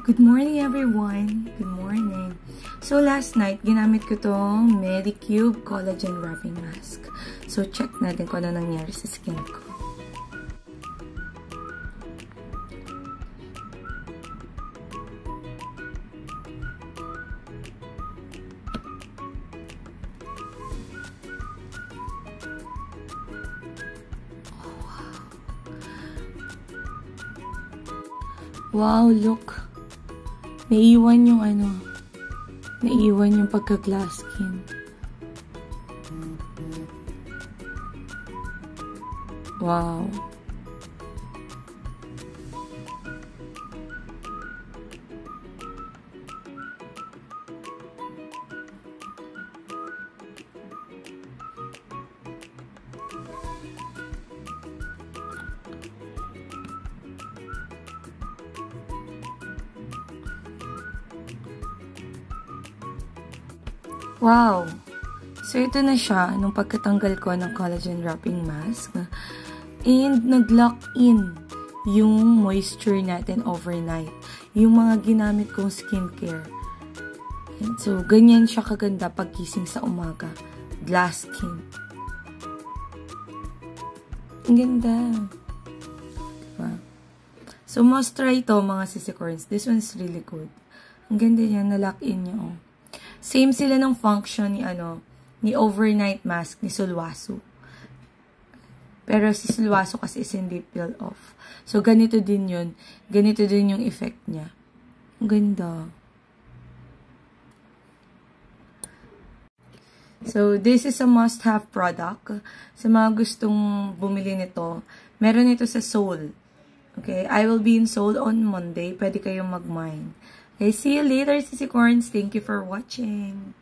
Good morning everyone! Good morning! So last night, ginamit ko tong Medicube Collagen Wrapping Mask. So check natin kung ano nangyari sa skin ko. Wow, look. Naiiwan yung naiiwan yung pagka-glass skin. Wow. Wow! So, ito na siya nung pagkatanggal ko ng collagen wrapping mask. And, nag-lock in yung moisture natin overnight. Yung mga ginamit kong skincare. And so, ganyan siya kaganda paggising sa umaga. Glass skin. Ang ganda. Diba? So, must try ito mga sisicorns. This one's really good. Ang ganda niya, na-lock in niya. Oh. Same sila ng function ni overnight mask ni Sulwhasoo. Pero si Sulwhasoo kasi is hindi peel off. So, ganito din yun. Ganito din yung effect niya. Ang ganda. So, this is a must-have product. Sa mga gustong bumili nito, meron ito sa Seoul. Okay? I will be in Seoul on Monday. Pwede kayong mag-mine. Okay, see you later, sisicorns. Thank you for watching.